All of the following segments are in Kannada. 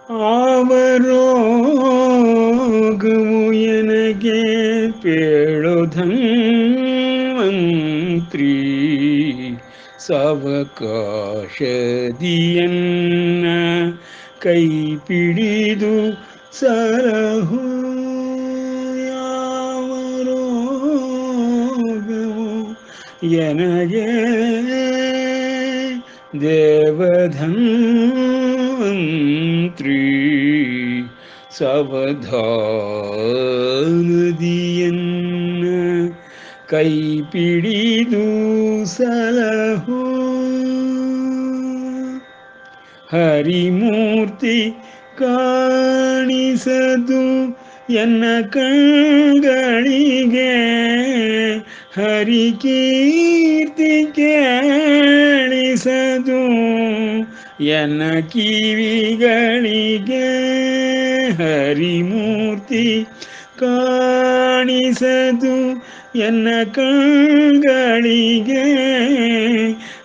ಆವರೋಗವು ಎನಗೆ ಪೇಳೋಧನ್ವಂತ್ರಿ ಸಾವಕಾಶದಿಯನ್ನ ಕೈ ಪಿಡಿದು ಸಲಹು. ಯಾವ ರೋಗವು ಎನಗೆ ದೇವಧನ್ವಂತ್ರಿ ಸಾವಧಾನದಿಯನ್ನ ಕೈ ಪಿಡಿದು ಸಲಹು. ಹರಿಮೂರ್ತಿ ಕಾಣಿಸದು ಎನ್ನ ಕಣ್ಗಳಿಗೆ, ಹರಿಕೀರ್ತಿ ಕೇಳಿಸದು ಎನ್ನ ಕಿವಿಗಳಿಗೆ. ಹರಿಮೂರ್ತಿ ಕಾಣಿಸದು ಎನ್ನ ಕಣ್ಗಳಿಗೆ,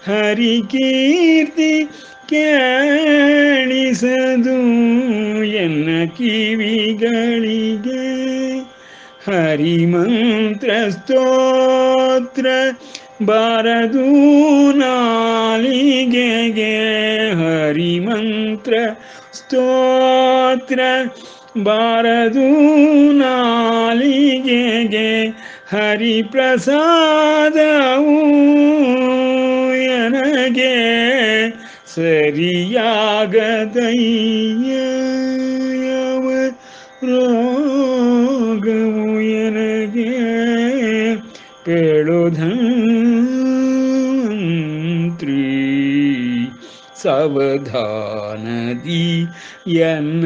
ಹರಿಕೀರ್ತಿ ಕೇಳಿಸದು ಎನ್ನ ಕಿವಿಗಳಿಗೆ. ಹರಿಮಂತ್ರ ಸ್ತೋತ್ರ ಬಾರದು ನಾಲಿಗೆಗೆ, ಹರಿಮಂತ್ರ ಸ್ತೋತ್ರ ಬಾರದು ನಾಲಿಗೆಗೆ. ಹರಿಪ್ರಸಾದವು ಎನಗೆ ಸರಿಯಾಗದಯ್ಯ. ಯಾವ ರೋಗವು ಎನಗೆ ಪೇಳೋಧನ್ವಂತ್ರಿ ಸಾವಧಾನದಿ ಎನ್ನ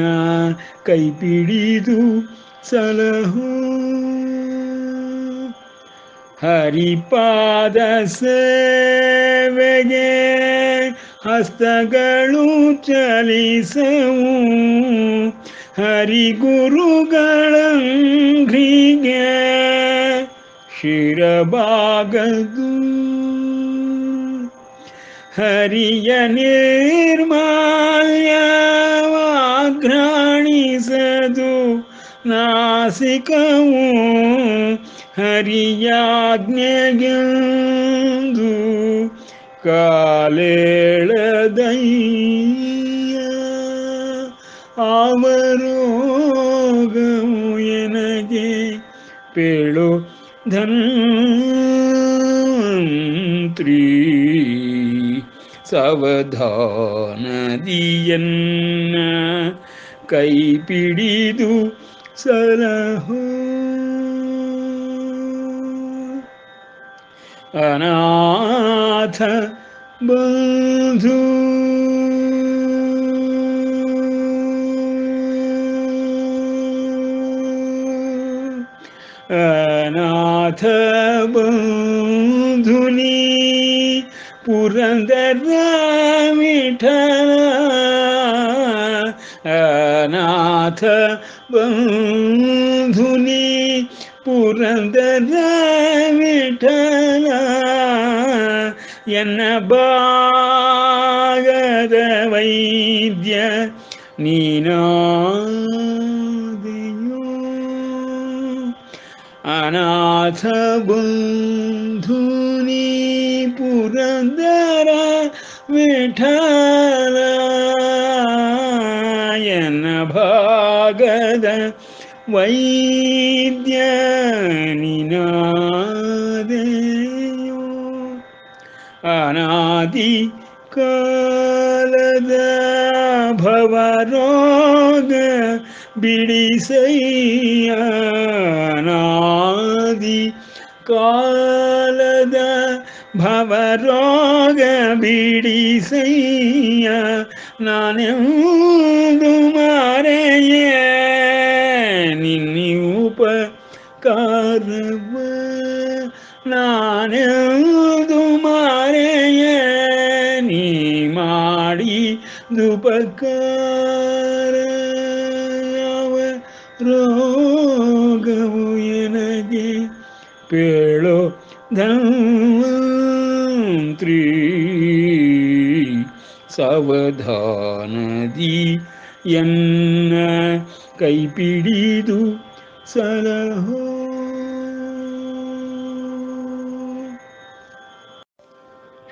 ಕೈ ಪಿಡಿದು ಸಲಹು. ಹರಿಪಾದ ಸೇವೆಗೆ ಹಸ್ತಗಳು ಚಲಿಸವು, ಹರಿಗುರುಗಳಂಘ್ರಿಗೆ ಶಿರಬಾಗದು. ಹರಿಯ ನಿರ್ಮಾಲ್ಯವಾಘ್ರಾಣಿಸದು ನಾಸಿಕವು, ಹರಿಯಾಜ್ಞೆಗೆಂದು ಕಾಲೇಳದಯ್ಯ. ಆವರೋಗವು ಎನಗೆ ಪೇಳೋ ಧನ್ವಂತ್ರಿ ಸಾವಧಾನದಿಯನ್ನ ಕೈ ಪಿಡಿದು ಸಲಹು. ಅನಾಥ ಬಂಧು ಅನಾಥ ಬಂಧುನಿ ಪುರಂದರ ವಿಠಲ. ಅನಾಥ ಬಂಧುನಿ ಪುರಂದರ ವಿಠಲ. ಎನ್ನ ಭಾಗದ ವೈದ್ಯ ನೀನಾದೆಯೋ. ಅನಾಥ ಬಂಧುನಿ ಪುರಂದರ ವಿಠಲ. ಎನ್ನ ಭಾಗದ ವೈದ್ಯ ನೀನಾದೆಯೋ. ಅನಾದಿ ಕಾಲದ ಭವರೋಗ ಬಿಡಿಸಯ್ಯ. ಅನಾದಿ ಕಾಲದ ಭವರೋಗ ಬಿಡಿಸಯ್ಯ. ನಾನೆಂದು ಮರೆಯೇ ನಿನ್ನಿ ಉಪಕಾರವ. ನಾನೆಂದು ಮರೆಯೇ ನೀ ಮಾಡಿದುಪಕಾರ. ಯಾವ ರೋಗವು ಎನಗೆ ಪೇಳೋ ಧನ್ವಂತ್ರಿ ಸಾವಧಾನದಿ ಎನ್ನ ಕೈಪಿಡಿದು ಸಲಹೋ.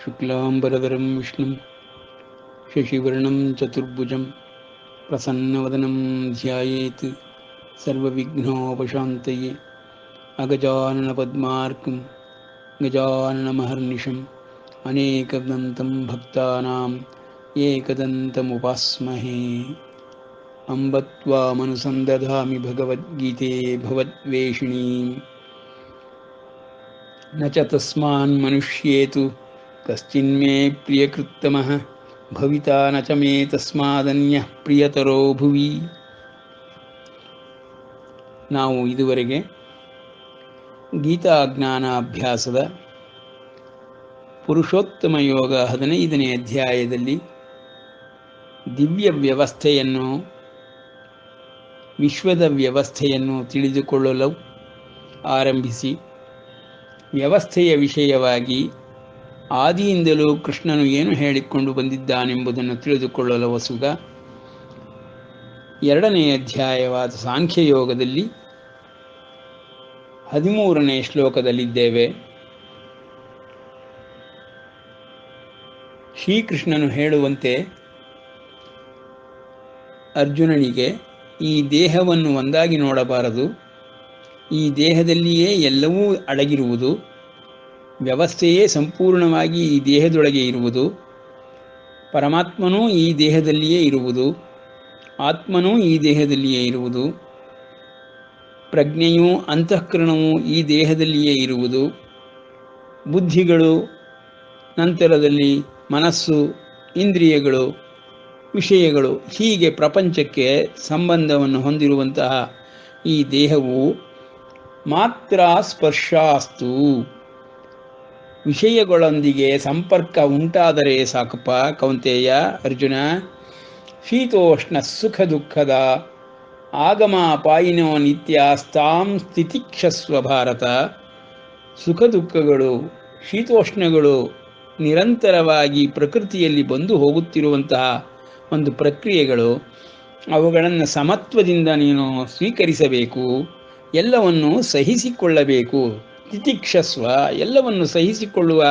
ಶುಕ್ಲಾಂಬರಧರಂ ವಿಷ್ಣುಂ ಶಶಿವರ್ಣಂ ಚತುರ್ಭುಜಂ ಪ್ರಸನ್ನವದನಂ ಧ್ಯಾಯೇತ್ ಸರ್ವವಿಘ್ನೋಪಶಾಂತಯೇ. ಅಗಜಾನನ ಪದ್ಮಾರ್ಕಂ ಗಜಾನನಮಹರ್ನಿಶಂ ಅನೇಕದಂತಂ ಭಕ್ತಾನಾಂ ಏಕದಂತಮುಪಾಸ್ಮಹೇ. ಅಂಬ ತ್ವಾಮನುಸಂದಧಾಮಿ ಭಗವದ್ಗೀತೆ ಭವದ್ವೇಷಿಣೀಂ. ನ ಚ ತಸ್ಮಾನ್ ಮನುಷ್ಯೇತು ಕಶ್ಚಿನ್ಮೇ ಪ್ರಿಯಕೃತ್ತಮಃ ಭವಿತಾ ನ ಚ ಮೇ ತಸ್ಮಾದನ್ಯಃ ಪ್ರಿಯತರೋ ಭುವಿ. ನಾವು ಇದುವರೆಗೆ ಗೀತಾ ಜ್ಞಾನ ಅಭ್ಯಾಸದ ಪುರುಷೋತ್ತಮ ಯೋಗ 15ನೇ ಅಧ್ಯಾಯದಲ್ಲಿ ದಿವ್ಯ ವ್ಯವಸ್ಥೆಯನ್ನು, ವಿಶ್ವದ ವ್ಯವಸ್ಥೆಯನ್ನು ತಿಳಿದುಕೊಳ್ಳಲು ಆರಂಭಿಸಿ, ವ್ಯವಸ್ಥೆಯ ವಿಷಯವಾಗಿ ಆದಿಯಿಂದಲೂ ಕೃಷ್ಣನು ಏನು ಹೇಳಿಕೊಂಡು ಬಂದಿದ್ದಾನೆಂಬುದನ್ನು ತಿಳಿದುಕೊಳ್ಳಲು ಹೊಸುಗ 2ನೇ ಅಧ್ಯಾಯವಾದ ಸಾಂಖ್ಯಯೋಗದಲ್ಲಿ 13ನೇ ಶ್ಲೋಕದಲ್ಲಿದ್ದೇವೆ. ಶ್ರೀಕೃಷ್ಣನು ಹೇಳುವಂತೆ ಅರ್ಜುನನಿಗೆ ಈ ದೇಹವನ್ನು ಒಂದಾಗಿ ನೋಡಬಾರದು, ಈ ದೇಹದಲ್ಲಿಯೇ ಎಲ್ಲವೂ ಅಡಗಿರುವುದು, ವ್ಯವಸ್ಥೆಯೇ ಸಂಪೂರ್ಣವಾಗಿ ಈ ದೇಹದೊಳಗೆ ಇರುವುದು, ಪರಮಾತ್ಮನೂ ಈ ದೇಹದಲ್ಲಿಯೇ ಇರುವುದು, ಆತ್ಮನೂ ಈ ದೇಹದಲ್ಲಿಯೇ ಇರುವುದು, ಪ್ರಜ್ಞೆಯೂ ಅಂತಃಕರಣವೂ ಈ ದೇಹದಲ್ಲಿಯೇ ಇರುವುದು, ಬುದ್ಧಿಗಳು, ನಂತರದಲ್ಲಿ ಮನಸ್ಸು, ಇಂದ್ರಿಯಗಳು, ವಿಷಯಗಳು, ಹೀಗೆ ಪ್ರಪಂಚಕ್ಕೆ ಸಂಬಂಧವನ್ನು ಹೊಂದಿರುವಂತಹ ಈ ದೇಹವು ಮಾತ್ರ ಸ್ಪರ್ಶಾಸ್ತು, ವಿಷಯಗಳೊಂದಿಗೆ ಸಂಪರ್ಕ ಉಂಟಾದರೆ ಸಾಕಪ್ಪ ಕೌಂತೆಯ, ಅರ್ಜುನ. ಶೀತೋಷ್ಣ ಸುಖ ದುಃಖದ ಆಗಮ ಪಾಯಿನೋ ನಿತ್ಯಾಸ್ತಾಂ ಸ್ಥಿತಿಕ್ಷಸ್ವ ಭಾರತ. ಸುಖ ದುಃಖಗಳು, ಶೀತೋಷ್ಣಗಳು ನಿರಂತರವಾಗಿ ಪ್ರಕೃತಿಯಲ್ಲಿ ಬಂದು ಹೋಗುತ್ತಿರುವಂತಹ ಒಂದು ಪ್ರಕ್ರಿಯೆಗಳು. ಅವುಗಳನ್ನು ಸಮತ್ವದಿಂದ ನೀನು ಸ್ವೀಕರಿಸಬೇಕು, ಎಲ್ಲವನ್ನು ಸಹಿಸಿಕೊಳ್ಳಬೇಕು. ತಿತಿಕ್ಷಸ್ವ, ಎಲ್ಲವನ್ನು ಸಹಿಸಿಕೊಳ್ಳುವ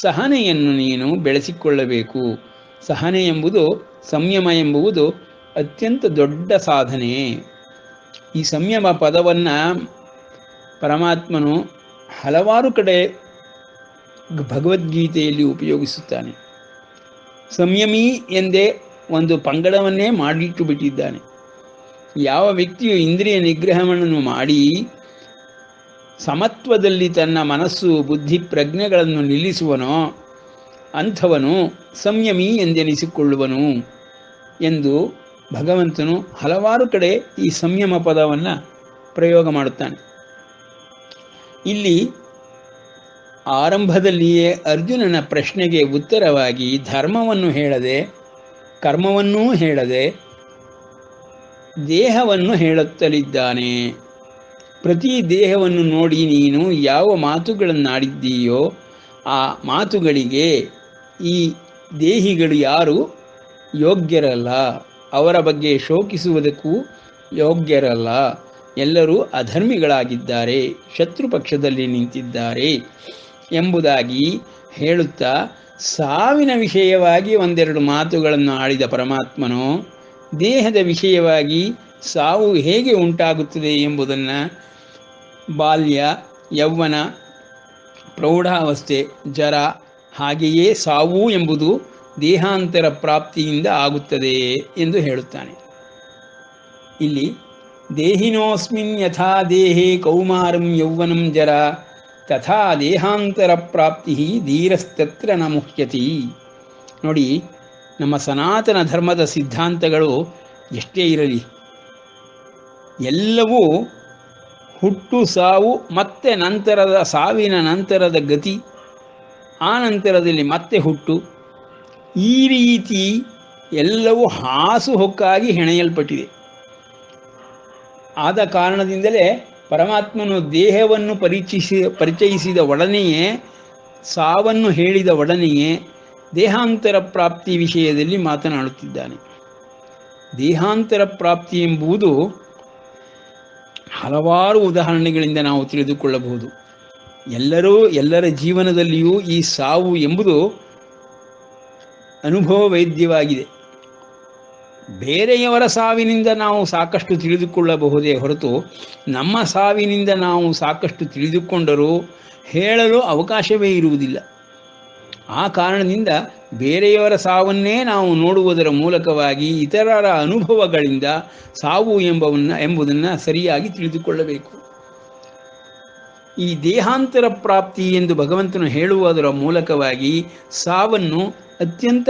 ಸಹನೆಯನ್ನು ನೀನು ಬೆಳೆಸಿಕೊಳ್ಳಬೇಕು. ಸಹನೆ ಎಂಬುದು, ಸಂಯಮ ಎಂಬುದು ಅತ್ಯಂತ ದೊಡ್ಡ ಸಾಧನೆ. ಈ ಸಂಯಮ ಪದವನ್ನು ಪರಮಾತ್ಮನು ಹಲವಾರು ಕಡೆ ಭಗವದ್ಗೀತೆಯಲ್ಲಿ ಉಪಯೋಗಿಸುತ್ತಾನೆ. ಸಂಯಮಿ ಎಂದೇ ಒಂದು ಪಂಗಡವನ್ನೇ ಮಾಡಿಟ್ಟು ಬಿಟ್ಟಿದ್ದಾನೆ. ಯಾವ ವ್ಯಕ್ತಿಯು ಇಂದ್ರಿಯ ನಿಗ್ರಹವನ್ನು ಮಾಡಿ ಸಮತ್ವದಲ್ಲಿ ತನ್ನ ಮನಸ್ಸು, ಬುದ್ಧಿ, ಪ್ರಜ್ಞೆಗಳನ್ನು ನಿಲ್ಲಿಸುವನೋ ಅಂಥವನು ಸಂಯಮಿ ಎಂದೆನಿಸಿಕೊಳ್ಳುವನು ಎಂದು ಭಗವಂತನು ಹಲವಾರು ಕಡೆ ಈ ಸಂಯಮ ಪದವನ್ನು ಪ್ರಯೋಗ ಮಾಡುತ್ತಾನೆ. ಇಲ್ಲಿ ಆರಂಭದಲ್ಲಿಯೇ ಅರ್ಜುನನ ಪ್ರಶ್ನೆಗೆ ಉತ್ತರವಾಗಿ ಧರ್ಮವನ್ನು ಹೇಳದೆ, ಕರ್ಮವನ್ನೂ ಹೇಳದೆ, ದೇಹವನ್ನು ಹೇಳುತ್ತಲಿದ್ದಾನೆ. ಪ್ರತಿ ದೇಹವನ್ನು ನೋಡಿ ನೀನು ಯಾವ ಮಾತುಗಳನ್ನಾಡಿದ್ದೀಯೋ ಆ ಮಾತುಗಳಿಗೆ ಈ ದೇಹಿಗಳು ಯಾರು ಯೋಗ್ಯರಲ್ಲ, ಅವರ ಬಗ್ಗೆ ಶೋಕಿಸುವುದಕ್ಕೂ ಯೋಗ್ಯರಲ್ಲ. ಎಲ್ಲರೂ ಅಧರ್ಮಿಗಳಾಗಿದ್ದಾರೆ, ಶತ್ರುಪಕ್ಷದಲ್ಲಿ ನಿಂತಿದ್ದಾರೆ ಎಂಬುದಾಗಿ ಹೇಳುತ್ತಾ ಸಾವಿನ ವಿಷಯವಾಗಿ ಒಂದೆರಡು ಮಾತುಗಳನ್ನು ಆಡಿದ ಪರಮಾತ್ಮನು ದೇಹದ ವಿಷಯವಾಗಿ ಸಾವು ಹೇಗೆ ಉಂಟಾಗುತ್ತದೆ ಎಂಬುದನ್ನು ಬಾಲ್ಯ, ಯೌವನ, ಪ್ರೌಢಾವಸ್ಥೆ, ಜರ, ಹಾಗೆಯೇ ಸಾವು ಎಂಬುದು ದೇಹಾಂತರ ಪ್ರಾಪ್ತಿಯಿಂದ ಆಗುತ್ತದೆ ಎಂದು ಹೇಳುತ್ತಾನೆ. ಇಲ್ಲಿ ದೇಹಿನೋಸ್ಮಿನ್ ಯಥಾ ದೇಹೇ ಕೌಮಾರಂ ಯೌವನಂ ಜರ ತಥಾ ದೇಹಾಂತರ ಪ್ರಾಪ್ತಿ ಧೀರಸ್ತತ್ರ ನ ಮುಹ್ಯತಿ. ನೋಡಿ, ನಮ್ಮ ಸನಾತನ ಧರ್ಮದ ಸಿದ್ಧಾಂತಗಳು ಎಷ್ಟೇ ಇರಲಿ, ಎಲ್ಲವೂ ಹುಟ್ಟು, ಸಾವು, ಮತ್ತೆ ನಂತರದ ಸಾವಿನ ನಂತರದ ಗತಿ, ಆ ನಂತರದಲ್ಲಿ ಮತ್ತೆ ಹುಟ್ಟು, ಈ ರೀತಿ ಎಲ್ಲವೂ ಹಾಸುಹೊಕ್ಕಾಗಿ ಹೆಣೆಯಲ್ಪಟ್ಟಿದೆ. ಆದ ಕಾರಣದಿಂದಲೇ ಪರಮಾತ್ಮನು ದೇಹವನ್ನು ಪರಿಚಯಿಸಿದ ಒಡನೆಯೇ, ಸಾವನ್ನು ಹೇಳಿದ ಒಡನೆಯೇ ದೇಹಾಂತರ ಪ್ರಾಪ್ತಿ ವಿಷಯದಲ್ಲಿ ಮಾತನಾಡುತ್ತಿದ್ದಾನೆ. ದೇಹಾಂತರ ಪ್ರಾಪ್ತಿ ಎಂಬುದು ಹಲವಾರು ಉದಾಹರಣೆಗಳಿಂದ ನಾವು ತಿಳಿದುಕೊಳ್ಳಬಹುದು. ಎಲ್ಲರ ಜೀವನದಲ್ಲಿಯೂ ಈ ಸಾವು ಎಂಬುದು ಅನುಭವ ವೇದ್ಯವಾಗಿದೆ. ಬೇರೆಯವರ ಸಾವಿನಿಂದ ನಾವು ಸಾಕಷ್ಟು ತಿಳಿದುಕೊಳ್ಳಬಹುದೇ ಹೊರತು ನಮ್ಮ ಸಾವಿನಿಂದ ನಾವು ಸಾಕಷ್ಟು ತಿಳಿದುಕೊಂಡರೂ ಹೇಳಲು ಅವಕಾಶವೇ ಇರುವುದಿಲ್ಲ. ಆ ಕಾರಣದಿಂದ ಬೇರೆಯವರ ಸಾವನ್ನೇ ನಾವು ನೋಡುವುದರ ಮೂಲಕವಾಗಿ ಇತರರ ಅನುಭವಗಳಿಂದ ಸಾವು ಎಂಬುದನ್ನು ಸರಿಯಾಗಿ ತಿಳಿದುಕೊಳ್ಳಬೇಕು. ಈ ದೇಹಾಂತರ ಪ್ರಾಪ್ತಿ ಎಂದು ಭಗವಂತನು ಹೇಳುವುದರ ಮೂಲಕವಾಗಿ ಸಾವನ್ನು ಅತ್ಯಂತ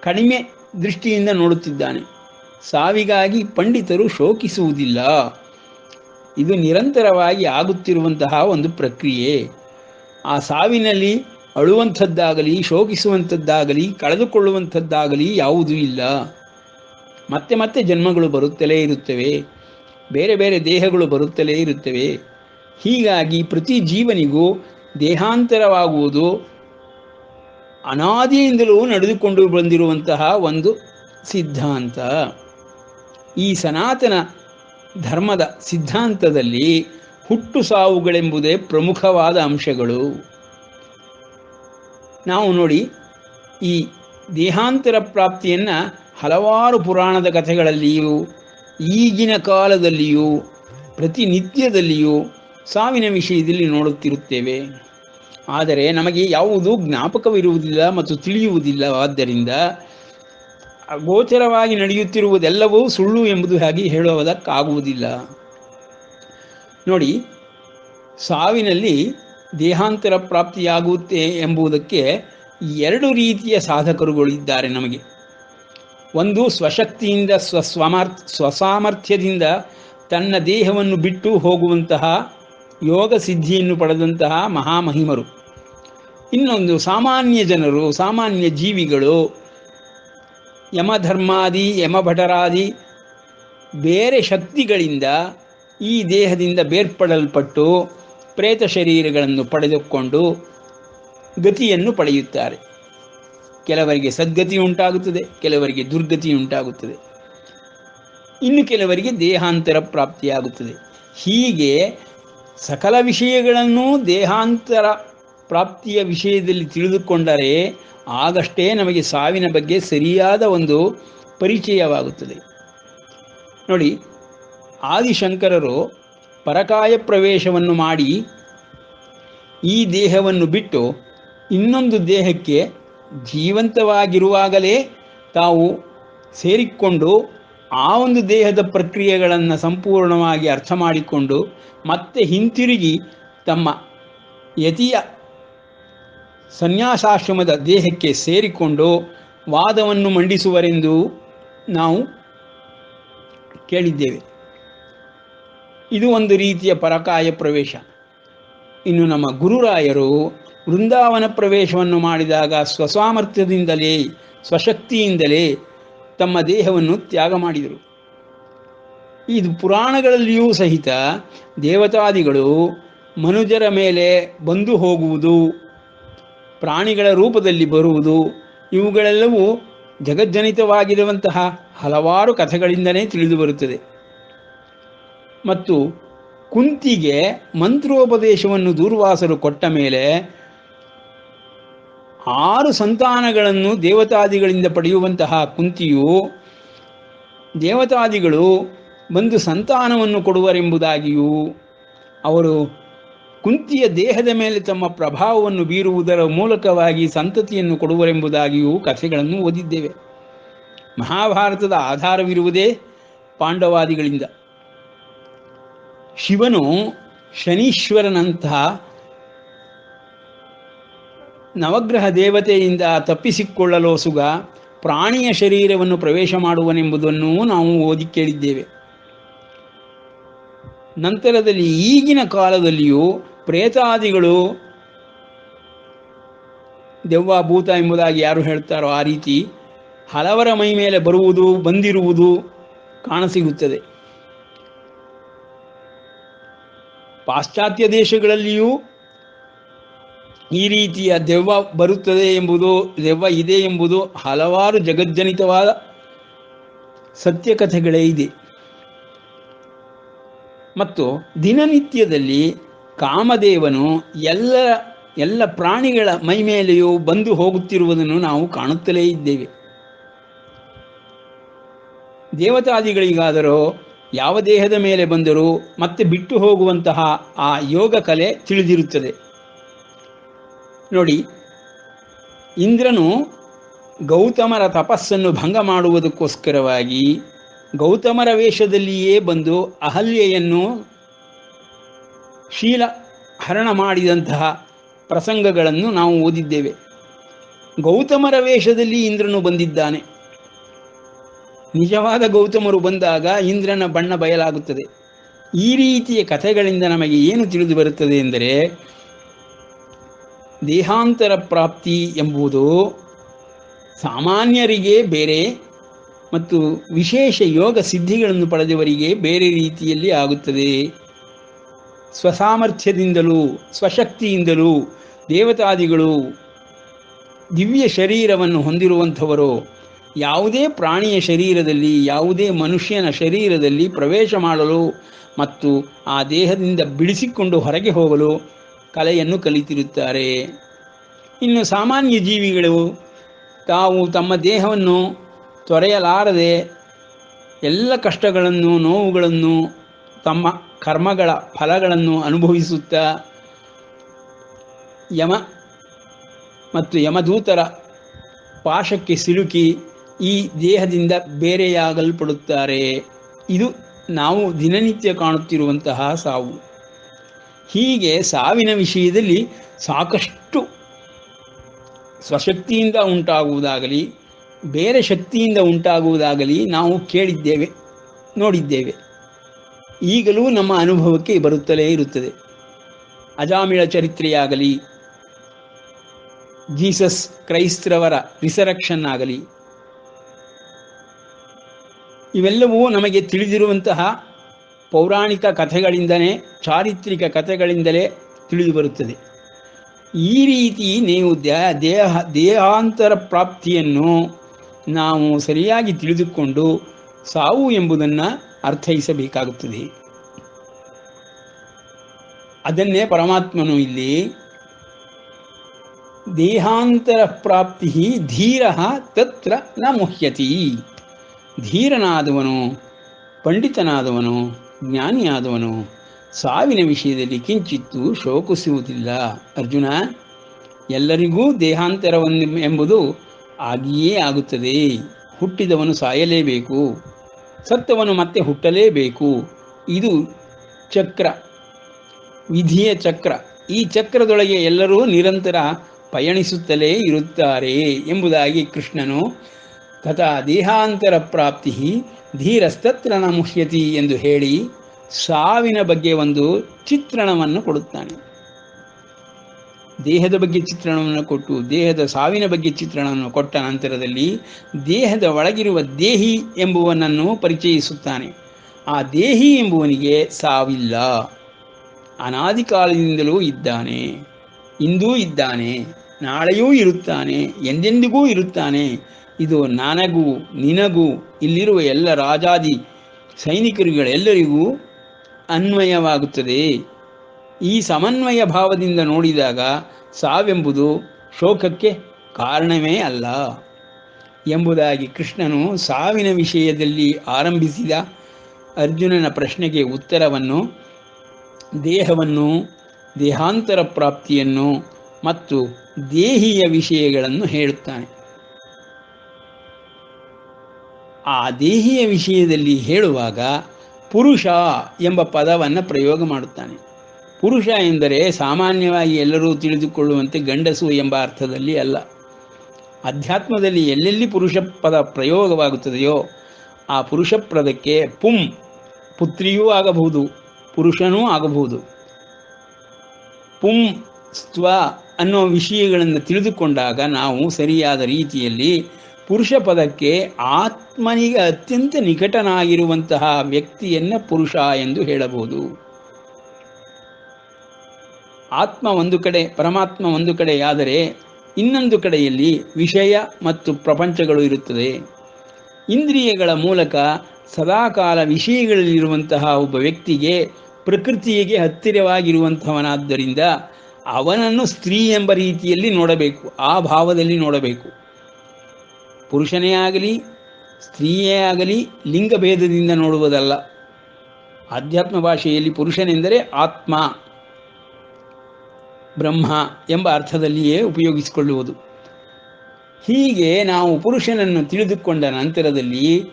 ಕಡಿಮೆ ದೃಷ್ಟಿಯಿಂದ ನೋಡುತ್ತಿದ್ದಾನೆ. ಸಾವಿಗಾಗಿ ಪಂಡಿತರು ಶೋಕಿಸುವುದಿಲ್ಲ. ಇದು ನಿರಂತರವಾಗಿ ಆಗುತ್ತಿರುವಂತಹ ಒಂದು ಪ್ರಕ್ರಿಯೆ. ಆ ಸಾವಿನಲ್ಲಿ ಅಳುವಂಥದ್ದಾಗಲಿ, ಶೋಕಿಸುವಂಥದ್ದಾಗಲಿ, ಕಳೆದುಕೊಳ್ಳುವಂಥದ್ದಾಗಲಿ ಯಾವುದೂ ಇಲ್ಲ. ಮತ್ತೆ ಮತ್ತೆ ಜನ್ಮಗಳು ಬರುತ್ತಲೇ ಇರುತ್ತವೆ, ಬೇರೆ ಬೇರೆ ದೇಹಗಳು ಬರುತ್ತಲೇ ಇರುತ್ತವೆ. ಹೀಗಾಗಿ ಪ್ರತಿ ಜೀವನಿಗೂ ದೇಹಾಂತರವಾಗುವುದು ಅನಾದಿಯಿಂದಲೂ ನಡೆದುಕೊಂಡು ಬಂದಿರುವಂತಹ ಒಂದು ಸಿದ್ಧಾಂತ. ಈ ಸನಾತನ ಧರ್ಮದ ಸಿದ್ಧಾಂತದಲ್ಲಿ ಹುಟ್ಟು ಸಾವುಗಳೆಂಬುದೇ ಪ್ರಮುಖವಾದ ಅಂಶಗಳು. ನಾವು ನೋಡಿ, ಈ ದೇಹಾಂತರ ಪ್ರಾಪ್ತಿಯನ್ನು ಹಲವಾರು ಪುರಾಣದ ಕಥೆಗಳಲ್ಲಿಯೂ ಈಗಿನ ಕಾಲದಲ್ಲಿಯೂ ಪ್ರತಿನಿತ್ಯದಲ್ಲಿಯೂ ಸಾವಿನ ವಿಷಯದಲ್ಲಿ ನೋಡುತ್ತಿರುತ್ತೇವೆ. ಆದರೆ ನಮಗೆ ಯಾವುದೂ ಜ್ಞಾಪಕವಿರುವುದಿಲ್ಲ ಮತ್ತು ತಿಳಿಯುವುದಿಲ್ಲ. ಆದ್ದರಿಂದ ಗೋಚರವಾಗಿ ನಡೆಯುತ್ತಿರುವುದೆಲ್ಲವೂ ಸುಳ್ಳು ಎಂಬುದು ಹಾಗೆ ಹೇಳುವುದಕ್ಕಾಗುವುದಿಲ್ಲ. ನೋಡಿ, ಸಾವಿನಲ್ಲಿ ದೇಹಾಂತರ ಪ್ರಾಪ್ತಿಯಾಗುತ್ತೆ ಎಂಬುದಕ್ಕೆ ಎರಡು ರೀತಿಯ ಸಾಧಕರುಗಳಿದ್ದಾರೆ ನಮಗೆ. ಒಂದು ಸ್ವಶಕ್ತಿಯಿಂದ ಸ್ವಸಾಮರ್ಥ್ಯದಿಂದ ತನ್ನ ದೇಹವನ್ನು ಬಿಟ್ಟು ಹೋಗುವಂತಹ ಯೋಗ ಸಿದ್ಧಿಯನ್ನು ಪಡೆದಂತಹ ಮಹಾಮಹಿಮರು. ಇನ್ನೊಂದು ಸಾಮಾನ್ಯ ಜನರು, ಸಾಮಾನ್ಯ ಜೀವಿಗಳು, ಯಮಧರ್ಮಾದಿ ಯಮಭಟರಾದಿ ಬೇರೆ ಶಕ್ತಿಗಳಿಂದ ಈ ದೇಹದಿಂದ ಬೇರ್ಪಡಲ್ಪಟ್ಟು ಪ್ರೇತ ಶರೀರಗಳನ್ನು ಪಡೆದುಕೊಂಡು ಗತಿಯನ್ನು ಪಡೆಯುತ್ತಾರೆ. ಕೆಲವರಿಗೆ ಸದ್ಗತಿ ಉಂಟಾಗುತ್ತದೆ, ಕೆಲವರಿಗೆ ದುರ್ಗತಿ ಉಂಟಾಗುತ್ತದೆ, ಇನ್ನು ಕೆಲವರಿಗೆ ದೇಹಾಂತರ ಪ್ರಾಪ್ತಿಯಾಗುತ್ತದೆ. ಹೀಗೆ ಸಕಲ ವಿಷಯಗಳನ್ನು ದೇಹಾಂತರ ಪ್ರಾಪ್ತಿಯ ವಿಷಯದಲ್ಲಿ ತಿಳಿದುಕೊಂಡರೆ ಆಗಷ್ಟೇ ನಮಗೆ ಸಾವಿನ ಬಗ್ಗೆ ಸರಿಯಾದ ಒಂದು ಪರಿಚಯವಾಗುತ್ತದೆ. ನೋಡಿ, ಆದಿಶಂಕರರು ಪರಕಾಯ ಪ್ರವೇಶವನ್ನು ಮಾಡಿ ಈ ದೇಹವನ್ನು ಬಿಟ್ಟು ಇನ್ನೊಂದು ದೇಹಕ್ಕೆ ಜೀವಂತವಾಗಿರುವಾಗಲೇ ತಾವು ಸೇರಿಕೊಂಡು ಆ ಒಂದು ದೇಹದ ಪ್ರಕ್ರಿಯೆಗಳನ್ನು ಸಂಪೂರ್ಣವಾಗಿ ಅರ್ಥ ಮಾಡಿಕೊಂಡು ಮತ್ತೆ ಹಿಂತಿರುಗಿ ತಮ್ಮ ಯತಿಯ ಸನ್ಯಾಸಾಶ್ರಮದ ದೇಹಕ್ಕೆ ಸೇರಿಕೊಂಡು ವಾದವನ್ನು ಮಂಡಿಸುವರೆಂದು ನಾವು ಕೇಳಿದ್ದೇವೆ. ಇದು ಒಂದು ರೀತಿಯ ಪರಕಾಯ ಪ್ರವೇಶ. ಇನ್ನು ನಮ್ಮ ಗುರುರಾಯರು ವೃಂದಾವನ ಪ್ರವೇಶವನ್ನು ಮಾಡಿದಾಗ ಸ್ವಸಾಮರ್ಥ್ಯದಿಂದಲೇ ಸ್ವಶಕ್ತಿಯಿಂದಲೇ ತಮ್ಮ ದೇಹವನ್ನು ತ್ಯಾಗ ಮಾಡಿದರು. ಇದು ಪುರಾಣಗಳಲ್ಲಿಯೂ ಸಹಿತ ದೇವತಾದಿಗಳು ಮನುಜರ ಮೇಲೆ ಬಂದು ಹೋಗುವುದು, ಪ್ರಾಣಿಗಳ ರೂಪದಲ್ಲಿ ಬರುವುದು, ಇವುಗಳೆಲ್ಲವೂ ಜಗಜ್ಜನಿತವಾಗಿರುವಂತಹ ಹಲವಾರು ಕಥೆಗಳಿಂದಲೇ ತಿಳಿದು ಬರುತ್ತದೆ. ಮತ್ತು ಕುಂತಿಗೆ ಮಂತ್ರೋಪದೇಶವನ್ನು ದೂರ್ವಾಸರು ಕೊಟ್ಟ ಮೇಲೆ 6 ಸಂತಾನಗಳನ್ನು ದೇವತಾದಿಗಳಿಂದ ಪಡೆಯುವಂತಹ ಕುಂತಿಯು ದೇವತಾದಿಗಳು ಬಂದು ಸಂತಾನವನ್ನು ಕೊಡುವರೆಂಬುದಾಗಿಯೂ ಅವರು ಕುಂತಿಯ ದೇಹದ ಮೇಲೆ ತಮ್ಮ ಪ್ರಭಾವವನ್ನು ಬೀರುವುದರ ಮೂಲಕವಾಗಿ ಸಂತತಿಯನ್ನು ಕೊಡುವರೆಂಬುದಾಗಿಯೂ ಕಥೆಗಳನ್ನು ಓದಿದ್ದೇವೆ. ಮಹಾಭಾರತದ ಆಧಾರವಿರುವುದೇ ಪಾಂಡವಾದಿಗಳಿಂದ. ಶಿವನು ಶನೀಶ್ವರನಂತಹ ನವಗ್ರಹ ದೇವತೆಯಿಂದ ತಪ್ಪಿಸಿಕೊಳ್ಳಲೋಸುಗ ಪ್ರಾಣಿಯ ಶರೀರವನ್ನು ಪ್ರವೇಶ ಮಾಡುವನೆಂಬುದನ್ನು ನಾವು ಓದಿ ಕೇಳಿದ್ದೇವೆ. ನಂತರದಲ್ಲಿ ಈಗಿನ ಕಾಲದಲ್ಲಿಯೂ ಪ್ರೇತಾದಿಗಳು ದೆವ್ವ ಭೂತ ಎಂಬುದಾಗಿ ಯಾರು ಹೇಳ್ತಾರೋ ಆ ರೀತಿ ಹಲವರ ಮೈ ಮೇಲೆ ಬರುವುದು ಬಂದಿರುವುದು ಕಾಣಸಿಗುತ್ತದೆ. ಪಾಶ್ಚಾತ್ಯ ದೇಶಗಳಲ್ಲಿಯೂ ಈ ರೀತಿಯ ದೆವ್ವ ಬರುತ್ತದೆ ಎಂಬುದು, ದೆವ್ವ ಇದೆ ಎಂಬುದು ಹಲವಾರು ಜಗಜ್ಜನಿತವಾದ ಸತ್ಯಕಥೆಗಳೇ ಇದೆ. ಮತ್ತು ದಿನನಿತ್ಯದಲ್ಲಿ ಕಾಮದೇವನು ಎಲ್ಲ ಪ್ರಾಣಿಗಳ ಮೈಮೇಲೆಯೂ ಬಂದು ಹೋಗುತ್ತಿರುವುದನ್ನು ನಾವು ಕಾಣುತ್ತಲೇ ಇದ್ದೇವೆ. ದೇವತಾದಿಗಳಿಗಾದರೂ ಯಾವ ದೇಹದ ಮೇಲೆ ಬಂದರೂ ಮತ್ತೆ ಬಿಟ್ಟು ಹೋಗುವಂತಹ ಆ ಯೋಗ ಕಲೆ ತಿಳಿದಿರುತ್ತದೆ. ನೋಡಿ, ಇಂದ್ರನು ಗೌತಮರ ತಪಸ್ಸನ್ನು ಭಂಗ ಮಾಡುವುದಕ್ಕೋಸ್ಕರವಾಗಿ ಗೌತಮರ ವೇಷದಲ್ಲಿಯೇ ಬಂದು ಅಹಲ್ಯೆಯನ್ನು ಶೀಲ ಹರಣ ಮಾಡಿದಂತಹ ಪ್ರಸಂಗಗಳನ್ನು ನಾವು ಓದಿದ್ದೇವೆ. ಗೌತಮರ ವೇಷದಲ್ಲಿ ಇಂದ್ರನು ಬಂದಿದ್ದಾನೆ. ನಿಜವಾದ ಗೌತಮರು ಬಂದಾಗ ಇಂದ್ರನ ಬಣ್ಣ ಬಯಲಾಗುತ್ತದೆ. ಈ ರೀತಿಯ ಕಥೆಗಳಿಂದ ನಮಗೆ ಏನು ತಿಳಿದು ಬರುತ್ತದೆ ಎಂದರೆ, ದೇಹಾಂತರ ಪ್ರಾಪ್ತಿ ಎಂಬುದು ಸಾಮಾನ್ಯರಿಗೆ ಬೇರೆ ಮತ್ತು ವಿಶೇಷ ಯೋಗ ಸಿದ್ಧಿಗಳನ್ನು ಪಡೆದವರಿಗೆ ಬೇರೆ ರೀತಿಯಲ್ಲಿ ಆಗುತ್ತದೆ. ಸ್ವಸಾಮರ್ಥ್ಯದಿಂದಲೂ ಸ್ವಶಕ್ತಿಯಿಂದಲೂ ದೇವತಾದಿಗಳು ದಿವ್ಯ ಶರೀರವನ್ನು ಹೊಂದಿರುವಂಥವರು ಯಾವುದೇ ಪ್ರಾಣಿಯ ಶರೀರದಲ್ಲಿ, ಯಾವುದೇ ಮನುಷ್ಯನ ಶರೀರದಲ್ಲಿ ಪ್ರವೇಶ ಮಾಡಲು ಮತ್ತು ಆ ದೇಹದಿಂದ ಬಿಡಿಸಿಕೊಂಡು ಹೊರಗೆ ಹೋಗಲು ಕಲೆಯನ್ನು ಕಲಿತಿರುತ್ತಾರೆ. ಇನ್ನು ಸಾಮಾನ್ಯ ಜೀವಿಗಳು ತಾವು ತಮ್ಮ ದೇಹವನ್ನು ತೊರೆಯಲಾರದೆ ಎಲ್ಲ ಕಷ್ಟಗಳನ್ನು, ನೋವುಗಳನ್ನು, ತಮ್ಮ ಕರ್ಮಗಳ ಫಲಗಳನ್ನು ಅನುಭವಿಸುತ್ತಾ ಯಮ ಮತ್ತು ಯಮದೂತರ ಪಾಶಕ್ಕೆ ಸಿಲುಕಿ ಈ ದೇಹದಿಂದ ಬೇರೆಯಾಗಲ್ಪಡುತ್ತಾರೆ. ಇದು ನಾವು ದಿನನಿತ್ಯ ಕಾಣುತ್ತಿರುವಂತಹ ಸಾವು. ಹೀಗೆ ಸಾವಿನ ವಿಷಯದಲ್ಲಿ ಸಾಕಷ್ಟು ಸ್ವಶಕ್ತಿಯಿಂದ ಉಂಟಾಗುವುದಾಗಲಿ ಬೇರೆ ಶಕ್ತಿಯಿಂದ ಉಂಟಾಗುವುದಾಗಲಿ ನಾವು ಕೇಳಿದ್ದೇವೆ, ನೋಡಿದ್ದೇವೆ. ಈಗಲೂ ನಮ್ಮ ಅನುಭವಕ್ಕೆ ಬರುತ್ತಲೇ ಇರುತ್ತದೆ. ಅಜಾಮಿಳ ಚರಿತ್ರೆಯಾಗಲಿ, ಜೀಸಸ್ ಕ್ರೈಸ್ತರವರ ರಿಸರೆಕ್ಷನ್ ಆಗಲಿ, ಇವೆಲ್ಲವೂ ನಮಗೆ ತಿಳಿದಿರುವಂತಹ ಪೌರಾಣಿಕ ಕಥೆಗಳಿಂದಲೇ, ಚಾರಿತ್ರಿಕ ಕಥೆಗಳಿಂದಲೇ ತಿಳಿದು ಬರುತ್ತದೆ. ಈ ರೀತಿ ನೀವು ದೇಹಾಂತರ ಪ್ರಾಪ್ತಿಯನ್ನು ನಾವು ಸರಿಯಾಗಿ ತಿಳಿದುಕೊಂಡು ಸಾವು ಎಂಬುದನ್ನು ಅರ್ಥೈಸಬೇಕಾಗುತ್ತದೆ. ಅದನ್ನೇ ಪರಮಾತ್ಮನು ಇಲ್ಲಿ ದೇಹಾಂತರ ಪ್ರಾಪ್ತಿ ಧೀರ ತತ್ರ ನ ಮುಹ್ಯತಿ. ಧೀರನಾದವನು, ಪಂಡಿತನಾದವನು, ಜ್ಞಾನಿಯಾದವನು ಸಾವಿನ ವಿಷಯದಲ್ಲಿ ಕಿಂಚಿತ್ತೂ ಶೋಕಿಸುವುದಿಲ್ಲ. ಅರ್ಜುನ, ಎಲ್ಲರಿಗೂ ದೇಹಾಂತರವನ್ನು ಎಂಬುದು ಆಗಿಯೇ ಆಗುತ್ತದೆ. ಹುಟ್ಟಿದವನು ಸಾಯಲೇಬೇಕು, ಸತ್ತವನು ಮತ್ತೆ ಹುಟ್ಟಲೇಬೇಕು. ಇದು ಚಕ್ರ, ವಿಧಿಯ ಚಕ್ರ. ಈ ಚಕ್ರದೊಳಗೆ ಎಲ್ಲರೂ ನಿರಂತರ ಪಯಣಿಸುತ್ತಲೇ ಇರುತ್ತಾರೆ ಎಂಬುದಾಗಿ ಕೃಷ್ಣನು ತಥಾ ದೇಹಾಂತರ ಪ್ರಾಪ್ತಿ ಧೀರಸ್ತತ್ರ ನ ಮುಹ್ಯತಿ ಎಂದು ಹೇಳಿ ಸಾವಿನ ಬಗ್ಗೆ ಒಂದು ಚಿತ್ರಣವನ್ನು ಕೊಡುತ್ತಾನೆ. ದೇಹದ ಬಗ್ಗೆ ಚಿತ್ರಣವನ್ನು ಕೊಟ್ಟು ದೇಹದ ಸಾವಿನ ಬಗ್ಗೆ ಚಿತ್ರಣವನ್ನು ಕೊಟ್ಟ ನಂತರದಲ್ಲಿ ದೇಹದ ಒಳಗಿರುವ ದೇಹಿ ಎಂಬುವನನ್ನು ಪರಿಚಯಿಸುತ್ತಾನೆ. ಆ ದೇಹಿ ಎಂಬುವನಿಗೆ ಸಾವಿಲ್ಲ, ಅನಾದಿ ಕಾಲದಿಂದಲೂ ಇದ್ದಾನೆ, ಇಂದೂ ಇದ್ದಾನೆ, ನಾಳೆಯೂ ಇರುತ್ತಾನೆ, ಎಂದೆಂದಿಗೂ ಇರುತ್ತಾನೆ. ಇದು ನನಗೂ ನಿನಗೂ ಇಲ್ಲಿರುವ ಎಲ್ಲ ರಾಜಾದಿ ಸೈನಿಕರುಗಳೆಲ್ಲರಿಗೂ ಅನ್ವಯವಾಗುತ್ತದೆ. ಈ ಸಮನ್ವಯ ಭಾವದಿಂದ ನೋಡಿದಾಗ ಸಾವೆಂಬುದು ಶೋಕಕ್ಕೆ ಕಾರಣವೇ ಅಲ್ಲ ಎಂಬುದಾಗಿ ಕೃಷ್ಣನು ಸಾವಿನ ವಿಷಯದಲ್ಲಿ ಆರಂಭಿಸಿದ ಅರ್ಜುನನ ಪ್ರಶ್ನೆಗೆ ಉತ್ತರವನ್ನು, ದೇಹವನ್ನು, ದೇಹಾಂತರ ಪ್ರಾಪ್ತಿಯನ್ನು ಮತ್ತು ದೇಹಿಯ ವಿಷಯಗಳನ್ನು ಹೇಳುತ್ತಾನೆ. ಆ ದೇಹಿಯ ವಿಷಯದಲ್ಲಿ ಹೇಳುವಾಗ ಪುರುಷ ಎಂಬ ಪದವನ್ನು ಪ್ರಯೋಗ ಮಾಡುತ್ತಾನೆ. ಪುರುಷ ಎಂದರೆ ಸಾಮಾನ್ಯವಾಗಿ ಎಲ್ಲರೂ ತಿಳಿದುಕೊಳ್ಳುವಂತೆ ಗಂಡಸು ಎಂಬ ಅರ್ಥದಲ್ಲಿ ಅಲ್ಲ. ಅಧ್ಯಾತ್ಮದಲ್ಲಿ ಎಲ್ಲೆಲ್ಲಿ ಪುರುಷ ಪದ ಪ್ರಯೋಗವಾಗುತ್ತದೆಯೋ ಆ ಪುರುಷ ಪದಕ್ಕೆ ಪುಂ, ಪುತ್ರಿಯೂ ಆಗಬಹುದು, ಪುರುಷನೂ ಆಗಬಹುದು. ಪುಂ ಸ್ತ್ವ ಅನ್ನೋ ವಿಷಯಗಳನ್ನು ತಿಳಿದುಕೊಂಡಾಗ ನಾವು ಸರಿಯಾದ ರೀತಿಯಲ್ಲಿ ಪುರುಷ ಪದಕ್ಕೆ ಆತ್ಮನಿಗೆ ಅತ್ಯಂತ ನಿಕಟನಾಗಿರುವಂತಹ ವ್ಯಕ್ತಿಯನ್ನು ಪುರುಷ ಎಂದು ಹೇಳಬಹುದು. ಆತ್ಮ ಒಂದು ಕಡೆ, ಪರಮಾತ್ಮ ಒಂದು ಕಡೆಯಾದರೆ ಇನ್ನೊಂದು ಕಡೆಯಲ್ಲಿ ವಿಷಯ ಮತ್ತು ಪ್ರಪಂಚಗಳು ಇರುತ್ತದೆ. ಇಂದ್ರಿಯಗಳ ಮೂಲಕ ಸದಾಕಾಲ ವಿಷಯಗಳಲ್ಲಿರುವಂತಹ ಒಬ್ಬ ವ್ಯಕ್ತಿಗೆ ಪ್ರಕೃತಿಗೆ ಹತ್ತಿರವಾಗಿರುವಂಥವನಾದ್ದರಿಂದ ಅವನನ್ನು ಸ್ತ್ರೀ ಎಂಬ ರೀತಿಯಲ್ಲಿ ನೋಡಬೇಕು, ಆ ಭಾವದಲ್ಲಿ ನೋಡಬೇಕು. ಪುರುಷನೇ ಆಗಲಿ ಸ್ತ್ರೀಯೇ ಆಗಲಿ ಲಿಂಗಭೇದದಿಂದ ನೋಡುವುದಲ್ಲ. ಆಧ್ಯಾತ್ಮ ಭಾಷೆಯಲ್ಲಿ ಪುರುಷನೆಂದರೆ ಆತ್ಮ, ಬ್ರಹ್ಮ ಎಂಬ ಅರ್ಥದಲ್ಲಿಯೇ ಉಪಯೋಗಿಸಿಕೊಳ್ಳುವುದು. ಹೀಗೆ ನಾವು ಪುರುಷನನ್ನು ತಿಳಿದುಕೊಂಡ ನಂತರದಲ್ಲಿ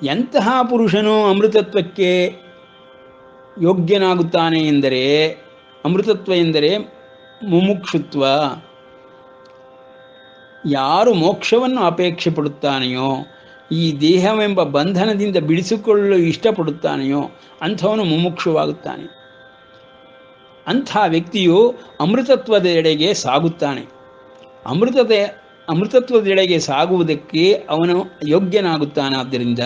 ಎಂತಹ ಪುರುಷನು ಅಮೃತತ್ವಕ್ಕೆ ಯೋಗ್ಯನಾಗುತ್ತಾನೆ ಎಂದರೆ, ಅಮೃತತ್ವ ಎಂದರೆ ಮುಮುಕ್ಷುತ್ವ. ಯಾರು ಮೋಕ್ಷವನ್ನು ಅಪೇಕ್ಷೆ ಪಡುತ್ತಾನೆಯೋ, ಈ ದೇಹವೆಂಬ ಬಂಧನದಿಂದ ಬಿಡಿಸಿಕೊಳ್ಳಲು ಇಷ್ಟಪಡುತ್ತಾನೆಯೋ ಅಂಥವನು ಮುಮುಕ್ಷುವಾಗುತ್ತಾನೆ. ಅಂಥ ವ್ಯಕ್ತಿಯು ಅಮೃತತ್ವದೆಡೆಗೆ ಸಾಗುತ್ತಾನೆ. ಅಮೃತತ್ವದೆಡೆಗೆ ಸಾಗುವುದಕ್ಕೆ ಅವನು ಯೋಗ್ಯನಾಗುತ್ತಾನಾದ್ದರಿಂದ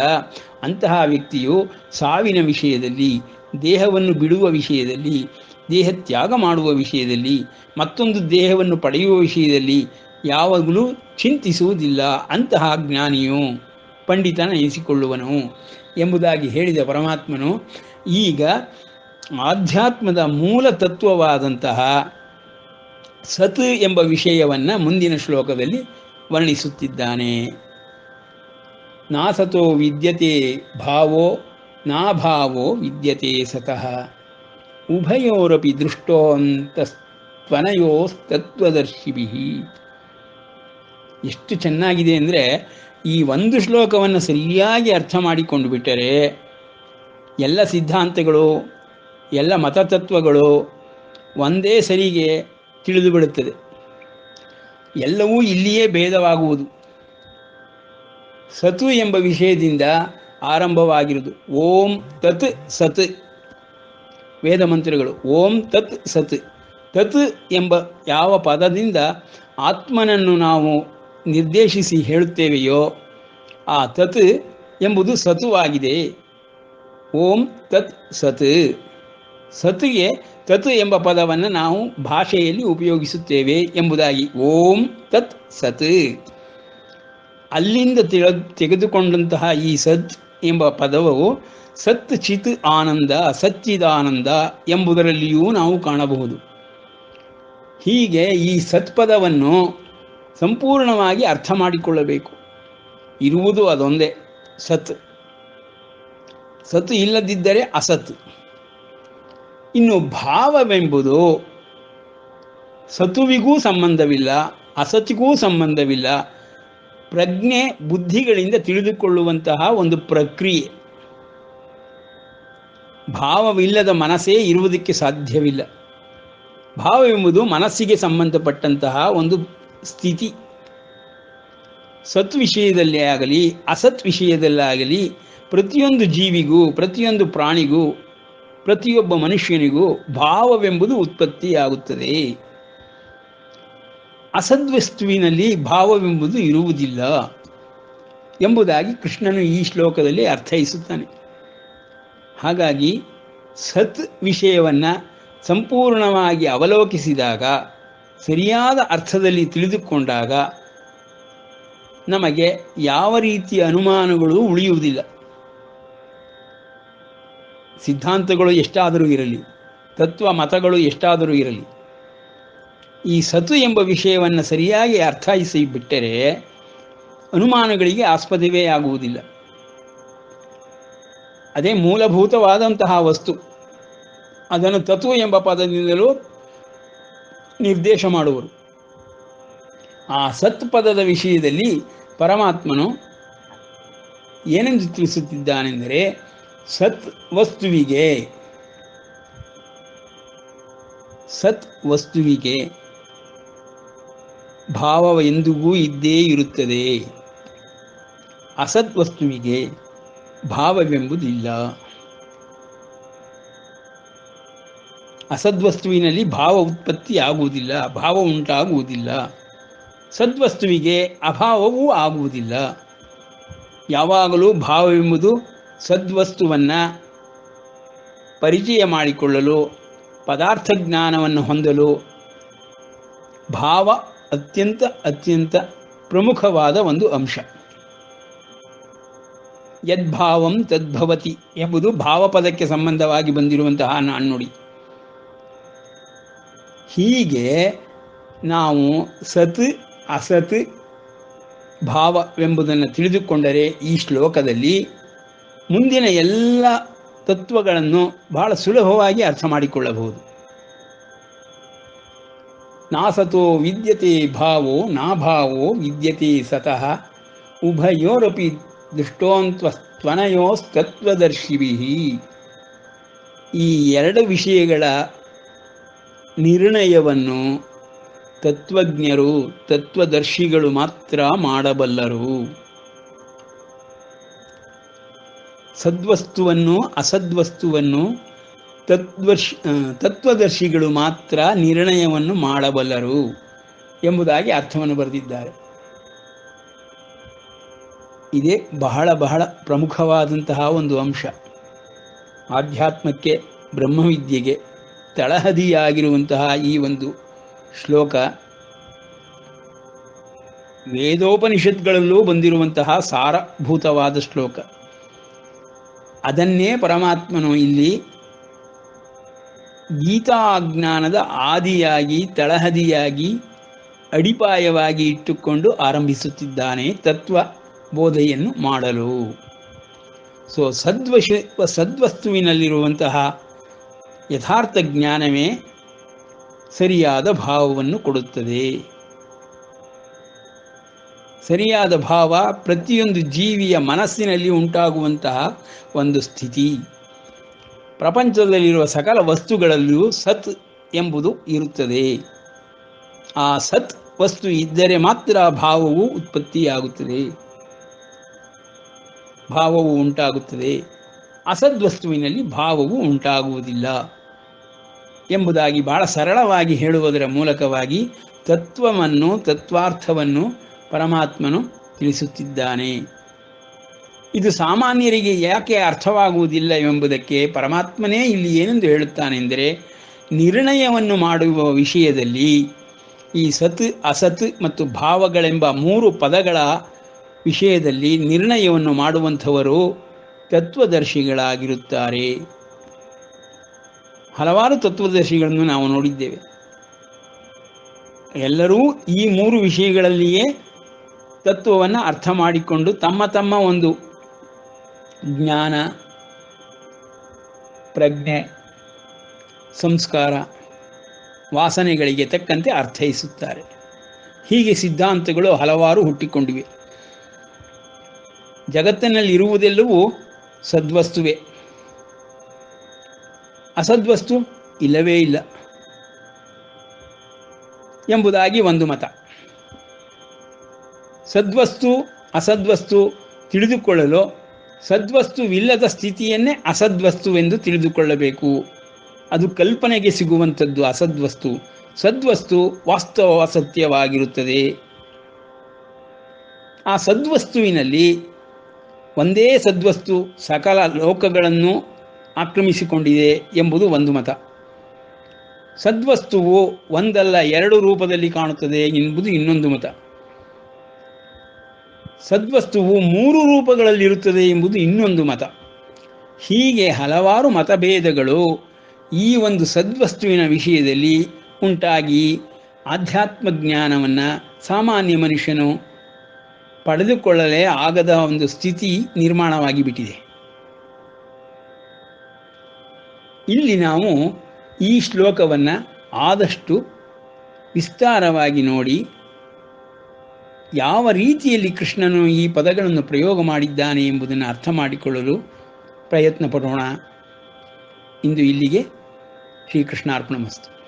ಅಂತಹ ವ್ಯಕ್ತಿಯು ಸಾವಿನ ವಿಷಯದಲ್ಲಿ, ದೇಹವನ್ನು ಬಿಡುವ ವಿಷಯದಲ್ಲಿ, ದೇಹ ತ್ಯಾಗ ಮಾಡುವ ವಿಷಯದಲ್ಲಿ, ಮತ್ತೊಂದು ದೇಹವನ್ನು ಪಡೆಯುವ ವಿಷಯದಲ್ಲಿ ಯಾವಾಗಲೂ ಚಿಂತಿಸುವುದಿಲ್ಲ. ಅಂತಹ ಜ್ಞಾನಿಯು ಪಂಡಿತನೆನಿಸಿಕೊಳ್ಳುವನು ಎಂಬುದಾಗಿ ಹೇಳಿದ ಪರಮಾತ್ಮನು ಈಗ ಆಧ್ಯಾತ್ಮದ ಮೂಲ ತತ್ವವಾದಂತಹ ಸತ್ ಎಂಬ ವಿಷಯವನ್ನು ಮುಂದಿನ ಶ್ಲೋಕದಲ್ಲಿ ವರ್ಣಿಸುತ್ತಿದ್ದಾನೆ. ನಾಸತೋ ವಿದ್ಯತೆ ಭಾವೋ ನಾಭಾವೋ ವಿದ್ಯತೆ ಸತಃ ಉಭಯೋರಪಿ ದೃಷ್ಟೋಂತಸ್ತ್ವನಯೋಸ್ತತ್ವದರ್ಶಿಭಿಃ. ಎಷ್ಟು ಚೆನ್ನಾಗಿದೆ ಅಂದರೆ, ಈ ಒಂದು ಶ್ಲೋಕವನ್ನು ಸರಿಯಾಗಿ ಅರ್ಥ ಮಾಡಿಕೊಂಡು ಬಿಟ್ಟರೆ ಎಲ್ಲ ಸಿದ್ಧಾಂತಗಳು, ಎಲ್ಲ ಮತತತ್ವಗಳು ಒಂದೇ ಸರಿಗೆ ತಿಳಿದು ಬಿಡುತ್ತದೆ. ಎಲ್ಲವೂ ಇಲ್ಲಿಯೇ ಭೇದವಾಗುವುದು. ಸತು ಎಂಬ ವಿಷಯದಿಂದ ಆರಂಭವಾಗಿರುವುದು. ಓಂ ತತ್ ಸತ್ ವೇದ ಮಂತ್ರಗಳು. ಓಂ ತತ್ ಸತ್. ತತ್ ಎಂಬ ಯಾವ ಪದದಿಂದ ಆತ್ಮನನ್ನು ನಾವು ನಿರ್ದೇಶಿಸಿ ಹೇಳುತ್ತೇವೆಯೋ ಆ ತತ್ ಎಂಬುದು ಸತುವಾಗಿದೆ. ಓಂ ತತ್ ಸತ್. ಸತ್ಗೆ ತತ್ ಎಂಬ ಪದವನ್ನು ನಾವು ಭಾಷೆಯಲ್ಲಿ ಉಪಯೋಗಿಸುತ್ತೇವೆ ಎಂಬುದಾಗಿ. ಓಂ ತತ್ ಸತ್. ಅಲ್ಲಿಂದ ತೆಗೆದುಕೊಂಡಂತಹ ಈ ಸತ್ ಎಂಬ ಪದವು ಸತ್ ಚಿತ್ ಆನಂದ, ಸಚ್ಚಿದಾನಂದ ಎಂಬುದರಲ್ಲಿಯೂ ನಾವು ಕಾಣಬಹುದು. ಹೀಗೆ ಈ ಸತ್ಪದವನ್ನು ಸಂಪೂರ್ಣವಾಗಿ ಅರ್ಥ ಮಾಡಿಕೊಳ್ಳಬೇಕು. ಇರುವುದು ಅದೊಂದೇ, ಸತ್. ಸತ್ ಇಲ್ಲದಿದ್ದರೆ ಅಸತ್. ಇನ್ನು ಭಾವವೆಂಬುದು ಸತುವಿಗೂ ಸಂಬಂಧವಿಲ್ಲ, ಅಸತಿಗೂ ಸಂಬಂಧವಿಲ್ಲ. ಪ್ರಜ್ಞೆ ಬುದ್ಧಿಗಳಿಂದ ತಿಳಿದುಕೊಳ್ಳುವಂತಹ ಒಂದು ಪ್ರಕ್ರಿಯೆ. ಭಾವವಿಲ್ಲದ ಮನಸ್ಸೇ ಇರುವುದಕ್ಕೆ ಸಾಧ್ಯವಿಲ್ಲ. ಭಾವವೆಂಬುದು ಮನಸ್ಸಿಗೆ ಸಂಬಂಧಪಟ್ಟಂತಹ ಒಂದು ಸ್ಥಿತಿ. ಸತ್ ವಿಷಯದಲ್ಲೇ ಆಗಲಿ ಅಸತ್ ವಿಷಯದಲ್ಲಾಗಲಿ ಪ್ರತಿಯೊಂದು ಜೀವಿಗೂ, ಪ್ರತಿಯೊಂದು ಪ್ರಾಣಿಗೂ, ಪ್ರತಿಯೊಬ್ಬ ಮನುಷ್ಯನಿಗೂ ಭಾವವೆಂಬುದು ಉತ್ಪತ್ತಿಯಾಗುತ್ತದೆ. ಅಸದ್ವಸ್ತುವಿನಲ್ಲಿ ಭಾವವೆಂಬುದು ಇರುವುದಿಲ್ಲ ಎಂಬುದಾಗಿ ಕೃಷ್ಣನು ಈ ಶ್ಲೋಕದಲ್ಲಿ ಅರ್ಥೈಸುತ್ತಾನೆ. ಹಾಗಾಗಿ ಸತ್ ವಿಷಯವನ್ನು ಸಂಪೂರ್ಣವಾಗಿ ಅವಲೋಕಿಸಿದಾಗ, ಸರಿಯಾದ ಅರ್ಥದಲ್ಲಿ ತಿಳಿದುಕೊಂಡಾಗ ನಮಗೆ ಯಾವ ರೀತಿಯ ಅನುಮಾನಗಳು ಉಳಿಯುವುದಿಲ್ಲ. ಸಿದ್ಧಾಂತಗಳು ಎಷ್ಟಾದರೂ ಇರಲಿ, ತತ್ವ ಮತಗಳು ಎಷ್ಟಾದರೂ ಇರಲಿ, ಈ ಸತು ಎಂಬ ವಿಷಯವನ್ನು ಸರಿಯಾಗಿ ಅರ್ಥೈಸಿಬಿಟ್ಟರೆ ಅನುಮಾನಗಳಿಗೆ ಆಸ್ಪದವೇ ಆಗುವುದಿಲ್ಲ. ಅದೇ ಮೂಲಭೂತವಾದಂತಹ ವಸ್ತು. ಅದನ್ನು ತತ್ವ ಎಂಬ ಪದದಿಂದಲೂ ನಿರ್ದೇಶ ಮಾಡುವರು. ಆ ಸತ್ ಪದದ ವಿಷಯದಲ್ಲಿ ಪರಮಾತ್ಮನು ಏನೆಂದು ತಿಳಿಸುತ್ತಿದ್ದಾನೆಂದರೆ, ಸತ್ ವಸ್ತುವಿಗೆ ಭಾವ ಎಂದಿಗೂ ಇದ್ದೇ ಇರುತ್ತದೆ. ಅಸತ್ ವಸ್ತುವಿಗೆ ಭಾವವೆಂಬುದಿಲ್ಲ. ಅಸದ್ವಸ್ತುವಿನಲ್ಲಿ ಭಾವ ಉತ್ಪತ್ತಿ ಆಗುವುದಿಲ್ಲ, ಭಾವ ಉಂಟಾಗುವುದಿಲ್ಲ. ಸದ್ವಸ್ತುವಿಗೆ ಅಭಾವವೂ ಆಗುವುದಿಲ್ಲ. ಯಾವಾಗಲೂ ಭಾವವೆಂಬುದು ಸದ್ವಸ್ತುವನ್ನು ಪರಿಚಯ ಮಾಡಿಕೊಳ್ಳಲು, ಪದಾರ್ಥ ಜ್ಞಾನವನ್ನು ಹೊಂದಲು ಭಾವ ಅತ್ಯಂತ ಪ್ರಮುಖವಾದ ಒಂದು ಅಂಶ. ಯದ್ಭಾವಂ ತದ್ಭವತಿ ಎಂಬುದು ಭಾವಪದಕ್ಕೆ ಸಂಬಂಧವಾಗಿ ಬಂದಿರುವಂತಹ ನಾಣ್ಣುಡಿ. ಹೀಗೆ ನಾವು ಸತ್ ಅಸತ್ ಭಾವವೆಂಬುದನ್ನು ತಿಳಿದುಕೊಂಡರೆ ಈ ಶ್ಲೋಕದಲ್ಲಿ ಮುಂದಿನ ಎಲ್ಲ ತತ್ವಗಳನ್ನು ಬಹಳ ಸುಲಭವಾಗಿ ಅರ್ಥ ಮಾಡಿಕೊಳ್ಳಬಹುದು. ನಾಸತೋ ವಿದ್ಯತೆ ಭಾವೋ ನಾಭಾವೋ ವಿದ್ಯತೆ ಸತಃ ಉಭಯೋರಪಿ ದೃಷ್ಟೋಂತ್ವನಯೋಸ್ತತ್ವದರ್ಶಿಭಿಃ. ಈ ಎರಡು ವಿಷಯಗಳ ನಿರ್ಣಯವನ್ನು ತತ್ವಜ್ಞರು ತತ್ವದರ್ಶಿಗಳು ಮಾತ್ರ ಮಾಡಬಲ್ಲರು. ಸದ್ವಸ್ತುವನ್ನು ಅಸದ್ವಸ್ತುವನ್ನು ತತ್ವದರ್ಶಿಗಳು ಮಾತ್ರ ನಿರ್ಣಯವನ್ನು ಮಾಡಬಲ್ಲರು ಎಂಬುದಾಗಿ ಅರ್ಥವನ್ನು ಬರೆದಿದ್ದಾರೆ. ಇದೇ ಬಹಳ ಬಹಳ ಪ್ರಮುಖವಾದಂತಹ ಒಂದು ಅಂಶ. ಆಧ್ಯಾತ್ಮಕ್ಕೆ ಬ್ರಹ್ಮವಿದ್ಯೆಗೆ ತಳಹದಿಯಾಗಿರುವಂತಹ ಈ ಒಂದು ಶ್ಲೋಕ ವೇದೋಪನಿಷತ್ಗಳಲ್ಲೂ ಬಂದಿರುವಂತಹ ಸಾರಭೂತವಾದ ಶ್ಲೋಕ. ಅದನ್ನೇ ಪರಮಾತ್ಮನು ಇಲ್ಲಿ ಗೀತಾಜ್ಞಾನದ ಆದಿಯಾಗಿ ತಳಹದಿಯಾಗಿ ಅಡಿಪಾಯವಾಗಿ ಇಟ್ಟುಕೊಂಡು ಆರಂಭಿಸುತ್ತಿದ್ದಾನೆ ತತ್ವ ಬೋಧೆಯನ್ನು ಮಾಡಲು. ಸದ್ವಸ್ತುವಿನಲ್ಲಿರುವಂತಹ ಯಥಾರ್ಥ ಜ್ಞಾನವೇ ಸರಿಯಾದ ಭಾವವನ್ನು ಕೊಡುತ್ತದೆ. ಸರಿಯಾದ ಭಾವ ಪ್ರತಿಯೊಂದು ಜೀವಿಯ ಮನಸ್ಸಿನಲ್ಲಿ ಉಂಟಾಗುವಂತಹ ಒಂದು ಸ್ಥಿತಿ. ಪ್ರಪಂಚದಲ್ಲಿರುವ ಸಕಲ ವಸ್ತುಗಳಲ್ಲಿಯೂ ಸತ್ ಎಂಬುದು ಇರುತ್ತದೆ. ಆ ಸತ್ ವಸ್ತು ಇದ್ದರೆ ಮಾತ್ರ ಭಾವವು ಉತ್ಪತ್ತಿಯಾಗುತ್ತದೆ, ಭಾವವು ಉಂಟಾಗುತ್ತದೆ. ಅಸದ್ವಸ್ತುವಿನಲ್ಲಿ ಭಾವವು ಉಂಟಾಗುವುದಿಲ್ಲ ಎಂಬುದಾಗಿ ಬಹಳ ಸರಳವಾಗಿ ಹೇಳುವುದರ ಮೂಲಕವಾಗಿ ತತ್ವಾರ್ಥವನ್ನು ಪರಮಾತ್ಮನು ತಿಳಿಸುತ್ತಿದ್ದಾನೆ. ಇದು ಸಾಮಾನ್ಯರಿಗೆ ಯಾಕೆ ಅರ್ಥವಾಗುವುದಿಲ್ಲ ಎಂಬುದಕ್ಕೆ ಪರಮಾತ್ಮನೇ ಇಲ್ಲಿ ಏನೆಂದು ಹೇಳುತ್ತಾನೆಂದರೆ, ನಿರ್ಣಯವನ್ನು ಮಾಡುವ ವಿಷಯದಲ್ಲಿ ಈ ಸತ್ ಅಸತ್ ಮತ್ತು ಭಾವಗಳೆಂಬ ಮೂರು ಪದಗಳ ವಿಷಯದಲ್ಲಿ ನಿರ್ಣಯವನ್ನು ಮಾಡುವಂಥವರು ತತ್ವದರ್ಶಿಗಳಾಗಿರುತ್ತಾರೆ. ಹಲವಾರು ತತ್ವದರ್ಶಿಗಳನ್ನು ನಾವು ನೋಡಿದ್ದೇವೆ. ಎಲ್ಲರೂ ಈ ಮೂರು ವಿಷಯಗಳಲ್ಲಿಯೇ ತತ್ವವನ್ನು ಅರ್ಥ ಮಾಡಿಕೊಂಡು ತಮ್ಮ ತಮ್ಮ ಒಂದು ಜ್ಞಾನ, ಪ್ರಜ್ಞೆ, ಸಂಸ್ಕಾರ, ವಾಸನೆಗಳಿಗೆ ತಕ್ಕಂತೆ ಅರ್ಥೈಸುತ್ತಾರೆ. ಹೀಗೆ ಸಿದ್ಧಾಂತಗಳು ಹಲವಾರು ಹುಟ್ಟಿಕೊಂಡಿವೆ. ಜಗತ್ತಿನಲ್ಲಿ ಇರುವುದೆಲ್ಲವೂ ಸದ್ವಸ್ತುವೇ, ಅಸದ್ವಸ್ತು ಇಲ್ಲವೇ ಇಲ್ಲ ಎಂಬುದಾಗಿ ಒಂದು ಮತ. ಸದ್ವಸ್ತು ಅಸದ್ವಸ್ತು ತಿಳಿದುಕೊಳ್ಳಲು ಸದ್ವಸ್ತುವಿಲ್ಲದ ಸ್ಥಿತಿಯನ್ನೇ ಅಸದ್ವಸ್ತುವೆಂದು ತಿಳಿದುಕೊಳ್ಳಬೇಕು. ಅದು ಕಲ್ಪನೆಗೆ ಸಿಗುವಂಥದ್ದು ಅಸದ್ವಸ್ತು. ಸದ್ವಸ್ತು ವಾಸ್ತವ ಸತ್ಯವಾಗಿರುತ್ತದೆ. ಆ ಸದ್ವಸ್ತುವಿನಲ್ಲಿ ಒಂದೇ ಸದ್ವಸ್ತು ಸಕಲ ಲೋಕಗಳನ್ನು ಆಕ್ರಮಿಸಿಕೊಂಡಿದೆ ಎಂಬುದು ಒಂದು ಮತ. ಸದ್ವಸ್ತುವು ಒಂದಲ್ಲ ಎರಡು ರೂಪದಲ್ಲಿ ಕಾಣುತ್ತದೆ ಎಂಬುದು ಇನ್ನೊಂದು ಮತ. ಸದ್ವಸ್ತುವು ಮೂರು ರೂಪಗಳಲ್ಲಿರುತ್ತದೆ ಎಂಬುದು ಇನ್ನೊಂದು ಮತ. ಹೀಗೆ ಹಲವಾರು ಮತಭೇದಗಳು ಈ ಒಂದು ಸದ್ವಸ್ತುವಿನ ವಿಷಯದಲ್ಲಿ ಉಂಟಾಗಿ ಆಧ್ಯಾತ್ಮ ಜ್ಞಾನವನ್ನು ಸಾಮಾನ್ಯ ಮನುಷ್ಯನು ಪಡೆದುಕೊಳ್ಳಲೇ ಆಗದ ಒಂದು ಸ್ಥಿತಿ ನಿರ್ಮಾಣವಾಗಿ ಬಿಟ್ಟಿದೆ. ಇಲ್ಲಿ ನಾವು ಈ ಶ್ಲೋಕವನ್ನು ಆದಷ್ಟು ವಿಸ್ತಾರವಾಗಿ ನೋಡಿ ಯಾವ ರೀತಿಯಲ್ಲಿ ಕೃಷ್ಣನು ಈ ಪದಗಳನ್ನು ಪ್ರಯೋಗ ಮಾಡಿದ್ದಾನೆ ಎಂಬುದನ್ನು ಅರ್ಥ ಮಾಡಿಕೊಳ್ಳಲು ಪ್ರಯತ್ನ ಪಡೋಣ. ಇಂದು ಇಲ್ಲಿಗೆ ಶ್ರೀಕೃಷ್ಣಾರ್ಪಣಮಸ್ತು.